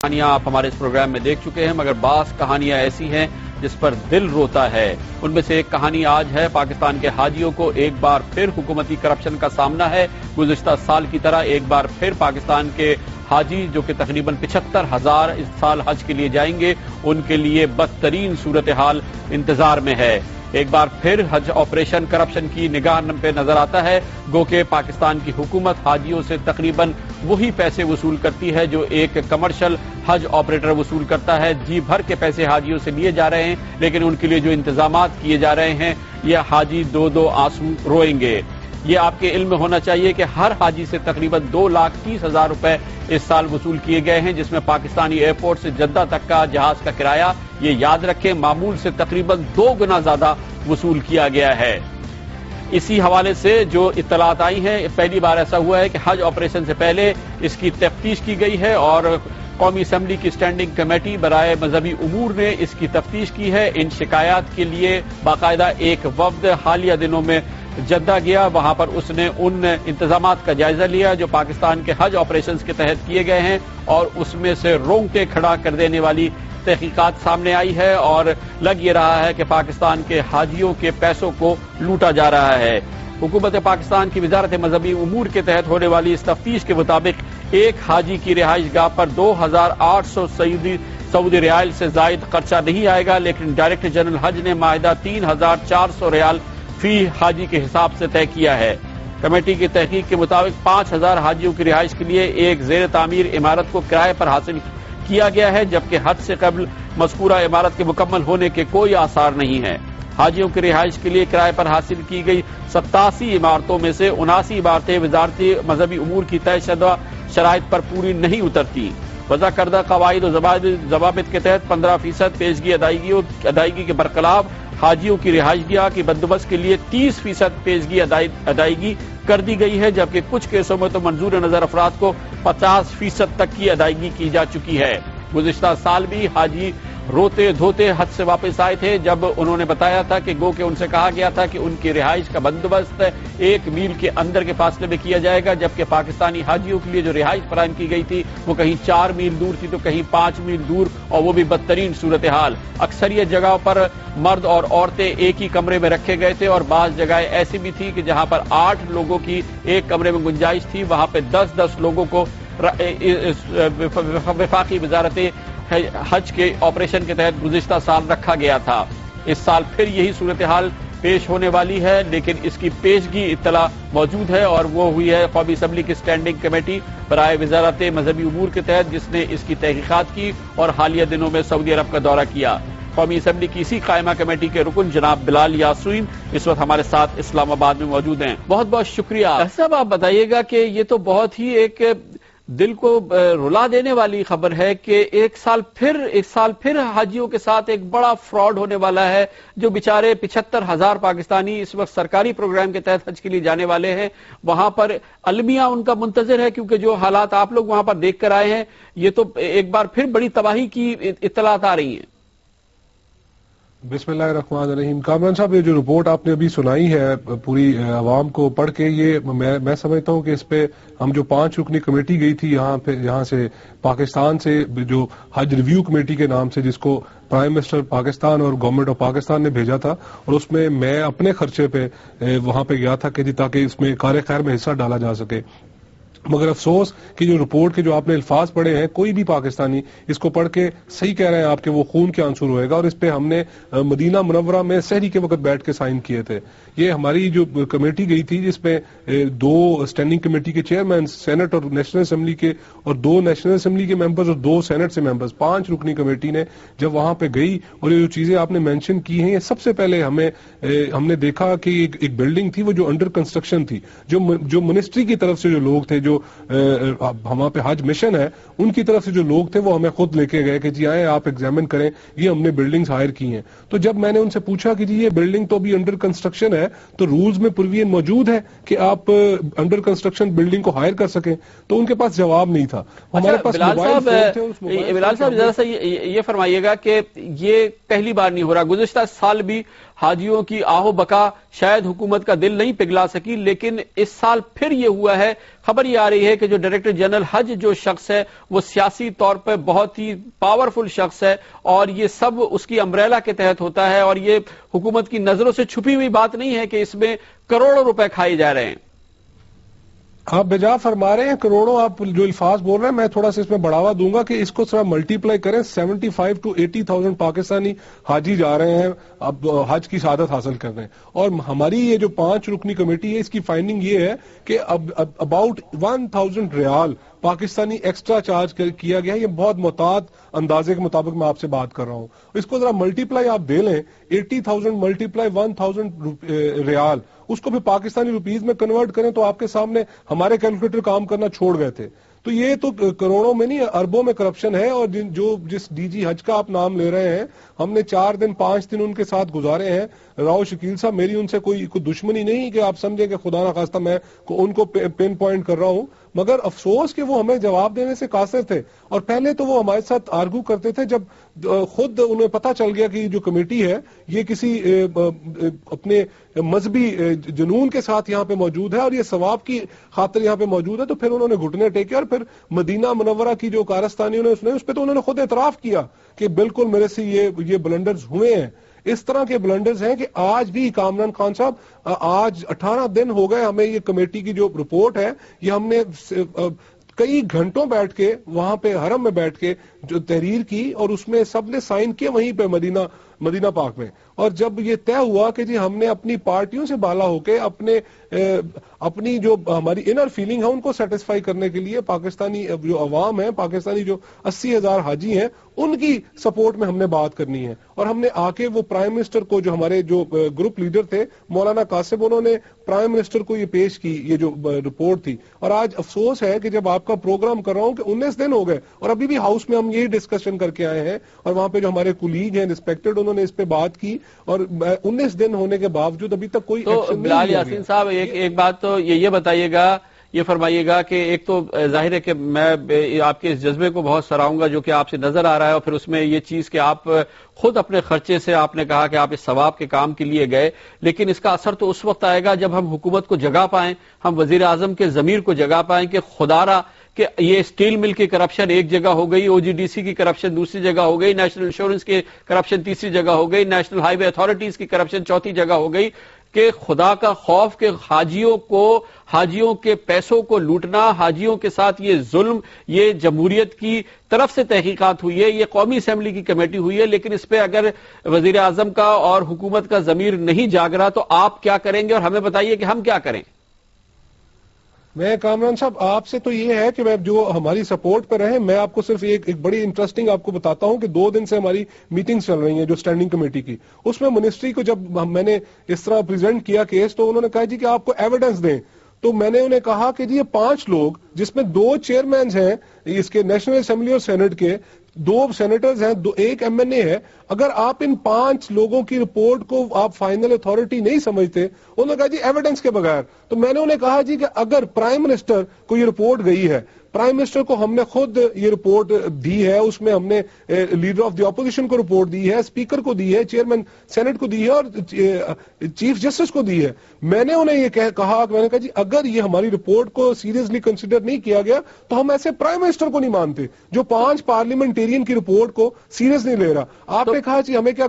کہانیاں آپ ہمارے اس پروگرام میں دیکھ چکے ہیں، مگر بعض کہانیاں ایسی ہیں جس پر دل روتا ہے۔ ان میں سے ایک کہانی آج ہے۔ پاکستان کے حاجیوں کو ایک بار پھر حکومتی کرپشن کا سامنا ہے۔ گزشتہ سال کی طرح ایک بار پھر پاکستان کے حاجی جو کہ تقریباً 75,000 اس سال حج کے لیے جائیں گے، ان کے لیے بدترین صورتحال انتظار میں ہے۔ ایک بار پھر حج آپریشن کرپشن کی نگاہ پہ نظر آتا ہے، گو کہ پاکستان کی حکومت حاجیوں سے تقریباً وہی پیسے وصول کرتی ہے جو ایک کمرشل حج آپریٹر وصول کرتا ہے۔ جی بھر کے پیسے حاجیوں سے لیے جا رہے ہیں، لیکن ان کے لیے جو انتظامات کیے جا رہے ہیں یہ حاجی دو دو آنسو روئیں گے۔ یہ آپ کے علم میں ہونا چاہیے کہ ہر حاجی سے تقریباً 2,30,000 روپے اس سال وصول کیے گئے ہیں، جس میں پاکستانی ایئرپورٹ سے جدہ تک کا جہاز کا کرایہ، یہ یاد رکھیں، معمول سے تقریباً 2 گنا زیادہ وصول کیا گیا ہے۔ اسی حوالے سے جو اطلاعات آئی ہیں، پہلی بار ایسا ہوا ہے کہ حج آپریشن سے پہلے اس کی تفتیش کی گئی ہے اور قومی اسمبلی کی اسٹینڈنگ کمیٹی برائے مذہبی امور نے اس کی تفتیش کی ہے۔ ان شکایات کے لیے باقاعدہ ایک وفد حالیہ دنوں میں جدہ گیا، وہاں پر اس نے ان انتظامات کا جائزہ لیا جو پاکستان کے حج آپریشنز کے تحت کیے گئے ہیں، اور اس میں سے رونگٹے کھڑا کر دینے والی تحقیقات سامنے آئی ہے، اور لگ یہ رہا ہے کہ پاکستان کے حاجیوں کے پیسوں کو لوٹا جا رہا ہے۔ حکومت پاکستان کی وزارت مذہبی امور کے تحت ہونے والی اس تفتیش کے مطابق ایک حاجی کی رہائش گاہ پر 2,800 سعودی ریال سے زائد خرچہ نہیں آئے گا، لیکن ڈائریکٹر جنرل حج نے معاہدہ 3,400 ریال فی حاجی کے حساب سے طے کیا ہے۔ کمیٹی کی تحقیق کے مطابق 5,000 حاجیوں کی رہائش کے لیے ایک زیر تعمیر عمارت کو کرائے پر حاصل کیا گیا ہے، جبکہ حج سے قبل مذکورہ عمارت کے مکمل ہونے کے کوئی آثار نہیں ہیں۔ حاجیوں کی رہائش کے لیے کرائے پر حاصل کی گئی 87 عمارتوں میں سے 79 عمارتیں وزارتی مذہبی امور کی طے شدہ شرائط پر پوری نہیں اترتی۔ وضع کردہ قواعد و ضوابط کے تحت 15% پیشگی ادائیگی کے برخلاف حاجیوں کی رہائش گاہ کی بندوبست کے لیے 30% پیشگی ادائیگی کر دی گئی ہے، جبکہ کچھ کیسوں میں تو منظور نظر افراد کو 50% تک کی ادائیگی کی جا چکی ہے۔ گزشتہ سال بھی حاجی روتے دھوتے حج سے واپس آئے تھے، جب انہوں نے بتایا تھا کہ گو کہ ان سے کہا گیا تھا کہ ان کی رہائش کا بندوبست 1 میل کے اندر کے فاصلے میں کیا جائے گا، جبکہ پاکستانی حاجیوں کے لیے جو رہائش فراہم کی گئی تھی وہ کہیں 4 میل دور تھی تو کہیں 5 میل دور، اور وہ بھی بدترین صورتحال۔ اکثریت جگہوں پر مرد اور عورتیں ایک ہی کمرے میں رکھے گئے تھے، اور بعض جگہیں ایسی بھی تھی کہ جہاں پر 8 لوگوں کی ایک کمرے میں گنجائش تھی، وہاں پہ 10 لوگوں کو وفاقی وزارت حج کے آپریشن کے تحت گزشتہ سال رکھا گیا تھا۔ اس سال پھر یہی صورتحال پیش ہونے والی ہے، لیکن اس کی پیشگی اطلاع موجود ہے، اور وہ ہوئی ہے قومی اسمبلی کی اسٹینڈنگ کمیٹی برائے وزارت مذہبی امور کے تحت، جس نے اس کی تحقیقات کی اور حالیہ دنوں میں سعودی عرب کا دورہ کیا۔ قومی اسمبلی کی اسی قائمہ کمیٹی کے رکن جناب بلال یاسین اس وقت ہمارے ساتھ اسلام آباد میں موجود ہیں۔ بہت بہت شکریہ۔ صاحب آپ بتائیے گا کہ یہ تو بہت ہی ایک دل کو رلا دینے والی خبر ہے کہ ایک سال پھر حاجیوں کے ساتھ ایک بڑا فراڈ ہونے والا ہے، جو بیچارے 75,000 پاکستانی اس وقت سرکاری پروگرام کے تحت حج کے لیے جانے والے ہیں، وہاں پر المیہ ان کا منتظر ہے، کیونکہ جو حالات آپ لوگ وہاں پر دیکھ کر آئے ہیں، یہ تو ایک بار پھر بڑی تباہی کی اطلاعات آ رہی ہیں۔ بسم اللہ الرحمن الرحیم۔ کامران صاحب، یہ جو رپورٹ آپ نے ابھی سنائی ہے پوری عوام کو پڑھ کے، یہ میں سمجھتا ہوں کہ اس پہ ہم جو 5 رکنی کمیٹی گئی تھی یہاں سے پاکستان سے، جو حج ریویو کمیٹی کے نام سے، جس کو پرائم منسٹر پاکستان اور گورنمنٹ آف پاکستان نے بھیجا تھا، اور اس میں میں اپنے خرچے پہ وہاں پہ گیا تھا کہ تاکہ اس میں کار خیر میں حصہ ڈالا جا سکے۔ مگر افسوس کہ جو رپورٹ کے جو آپ نے الفاظ پڑھے ہیں، کوئی بھی پاکستانی اس کو پڑھ کے صحیح کہہ رہے ہیں آپ کہ وہ خون کے آنسو روئے گا، اور اس پہ ہم نے مدینہ منورہ میں سحری کے وقت بیٹھ کے سائن کیے تھے۔ یہ ہماری جو کمیٹی گئی تھی، جس میں 2 اسٹینڈنگ کمیٹی کے چیئرمین سینٹ اور نیشنل اسمبلی کے، اور 2 نیشنل اسمبلی کے ممبرز اور 2 سینٹ سے ممبرز، 5 رکنی کمیٹی نے جب وہاں پہ گئی، اور یہ جو چیزیں آپ نے مینشن کی ہیں، یہ سب سے پہلے ہم نے دیکھا کہ ایک بلڈنگ تھی وہ جو انڈر کنسٹرکشن تھی، جو منسٹری کی طرف سے جو لوگ تھے، جو ہمارے پہ حج مشن ہے، ان کی طرف سے جو لوگ تھے وہ ہمیں خود لے کے گئے کہ جی آئیں آپ ایگزامن کریں، یہ ہم نے بلڈنگز ہائر کی ہیں۔ تو جب میں نے ان سے پوچھا کہ جی یہ بلڈنگ تو ابھی انڈر کنسٹرکشن ہے، تو رولز میں پروویژن موجود ہے کہ آپ انڈر کنسٹرکشن بلڈنگ کو ہائر کر سکیں، تو ان کے پاس جواب نہیں تھا۔ ہمارے پاس بلال صاحب ذرا سا یہ فرمائیے گا کہ یہ پہلی بار نہیں ہو رہا، گزشتہ سال بھی حاجیوں کی آہو بکا شاید حکومت کا دل نہیں پگھلا سکی، لیکن اس سال پھر یہ ہوا ہے۔ خبر یہ آ رہی ہے کہ جو ڈائریکٹر جنرل حج جو شخص ہے وہ سیاسی طور پر بہت ہی پاورفل شخص ہے، اور یہ سب اس کی امبریلا کے تحت ہوتا ہے، اور یہ حکومت کی نظروں سے چھپی ہوئی بات نہیں ہے کہ اس میں کروڑوں روپے کھائے جا رہے ہیں۔ آپ بجا فرما رہے ہیں، کروڑوں آپ جو الفاظ بول رہے ہیں، میں تھوڑا سا اس میں بڑھاوا دوں گا کہ اس کو ذرا ملٹی پلائی کریں۔ 75 to 80,000 پاکستانی حاجی جا رہے ہیں اب حج کی سعادت حاصل کر رہے ہیں، اور ہماری یہ جو 5 رکنی کمیٹی ہے اس کی فائنڈنگ یہ ہے کہ about 1000 Real Pakistani extra charge کیا گیا ہے۔ یہ بہت محتاط اندازے کے مطابق میں آپ سے بات کر رہا ہوں۔ اس کو ذرا ملٹی پلائی آپ دے لیں، 80,000 ملٹی پلائی 1000 ریال، اس کو بھی پاکستانی روپیز میں کنورٹ کریں تو آپ کے سامنے ہمارے کیلکولیٹر کام کرنا چھوڑ گئے تھے۔ تو یہ تو کروڑوں میں نہیں، اربوں میں کرپشن ہے۔ اور جس ڈی جی حج کا آپ نام لے رہے ہیں، ہم نے 5 دن ان کے ساتھ گزارے ہیں۔ راؤ شکیل صاحب، میری ان سے کوئی دشمنی نہیں کہ آپ سمجھیں کہ خدا نخواستہ میں ان کو پن پوائنٹ کر رہا ہوں، مگر افسوس کہ وہ ہمیں جواب دینے سے قاصر تھے۔ اور پہلے تو وہ ہمارے ساتھ آرگو کرتے تھے، جب خود انہیں پتہ چل گیا کہ جو کمیٹی ہے یہ کسی اپنے مذہبی جنون کے ساتھ یہاں پہ موجود ہے اور یہ ثواب کی خاطر یہاں پہ موجود ہے، تو پھر انہوں نے گھٹنے ٹیکے، اور پھر مدینہ منورہ کی جو کارستانی اس پہ تو انہوں نے خود اعتراف کیا کہ بالکل میرے سے یہ بلنڈرز ہوئے ہیں۔ اس طرح کے بلنڈرز ہیں کہ آج بھی کامران خان صاحب، آج 18 دن ہو گئے ہمیں یہ کمیٹی کی جو رپورٹ ہے، یہ ہم نے کئی گھنٹوں بیٹھ کے وہاں پہ حرم میں بیٹھ کے جو تحریر کی، اور اس میں سب نے سائن کیے وہیں پہ مدینہ پاک میں۔ اور جب یہ طے ہوا کہ جی ہم نے اپنی پارٹیوں سے بالا ہو کے اپنی جو ہماری انر فیلنگ ہے ان کو سیٹسفائی کرنے کے لیے پاکستانی جو عوام ہے، پاکستانی جو 80,000 حاجی ہیں، ان کی سپورٹ میں ہم نے بات کرنی ہے، اور ہم نے آ کے وہ پرائم منسٹر کو، جو ہمارے جو گروپ لیڈر تھے مولانا قاسم، انہوں نے پرائم منسٹر کو یہ پیش کی، یہ جو رپورٹ تھی۔ اور آج افسوس ہے کہ جب آپ کا پروگرام کر رہا ہوں کہ 19 دن ہو گئے، اور ابھی بھی ہاؤس میں ہم یہی ڈسکشن کر کے آئے ہیں، اور وہاں پہ جو ہمارے کولیگ ہیں ریسپیکٹڈ، انہوں نے اس پہ بات کی، اور 19 دن ہونے کے باوجود ابھی تک کوئی ایکشن نہیں لیا گیا۔ بلال یاسین صاحب، ایک بات تو یہ بتائیے گا، یہ فرمائیے گا کہ ایک تو ظاہر ہے کہ میں آپ کے اس جذبے کو بہت سراہوں گا جو کہ آپ سے نظر آ رہا ہے، اور پھر اس میں یہ چیز کہ آپ خود اپنے خرچے سے آپ نے کہا کہ آپ اس ثواب کے کام کے لیے گئے، لیکن اس کا اثر تو اس وقت آئے گا جب ہم حکومت کو جگا پائیں، ہم وزیر اعظم کے ضمیر کو جگا پائیں کہ خدارا کہ یہ اسٹیل مل کی کرپشن ایک جگہ ہو گئی، او جی ڈی سی کی کرپشن دوسری جگہ ہو گئی، نیشنل انشورنس کی کرپشن تیسری جگہ ہو گئی، نیشنل ہائی وے اتھارٹیز کی کرپشن چوتھی جگہ ہو گئی، کہ خدا کا خوف کہ حاجیوں کے پیسوں کو لوٹنا، حاجیوں کے ساتھ یہ ظلم، یہ جمہوریت کی طرف سے تحقیقات ہوئی ہے، یہ قومی اسمبلی کی کمیٹی ہوئی ہے، لیکن اس پہ اگر وزیر اعظم کا اور حکومت کا ضمیر نہیں جاگ رہا تو آپ کیا کریں گے، اور ہمیں بتائیے کہ ہم کیا کریں۔ میں کامران صاحب آپ سے تو یہ ہے کہ میں جو ہماری سپورٹ پہ رہے، میں آپ کو صرف ایک بڑی انٹرسٹنگ آپ کو بتاتا ہوں کہ 2 دن سے ہماری میٹنگ چل رہی ہیں جو سٹینڈنگ کمیٹی کی، اس میں منسٹری کو جب میں نے اس طرح پریزنٹ کیا کیس، تو انہوں نے کہا جی کہ آپ کو ایویڈنس دیں، تو میں نے انہیں کہا کہ جی یہ 5 لوگ جس میں 2 چیئرمینز ہیں اس کے نیشنل اسمبلی اور سینٹ کے، 2 سینیٹرز ہیں، 1 MNA ہے، اگر آپ ان 5 لوگوں کی رپورٹ کو آپ فائنل اتھارٹی نہیں سمجھتے، انہوں نے کہا جی ایویڈنس کے بغیر، تو میں نے انہیں کہا جی کہ اگر پرائم منسٹر کو یہ رپورٹ گئی ہے، پرائم منسٹر کو ہم نے خود یہ رپورٹ دی ہے، اس میں ہم نے لیڈر آف دی اپوزیشن کو رپورٹ دی ہے، اسپیکر کو دی ہے، چیئرمین سینٹ کو دی ہے، اور چیف جسٹس کو دی ہے۔ میں نے انہیں یہ کہا میں نے کہا جی اگر یہ ہماری رپورٹ کو سیریسلی کنسیڈر نہیں کیا گیا تو ہم ایسے پرائم منسٹر کو نہیں مانتے جو 5 پارلیمنٹیرین کی رپورٹ کو سیریس نہیں لے رہا۔ آپ نے کہا جی ہمیں کیا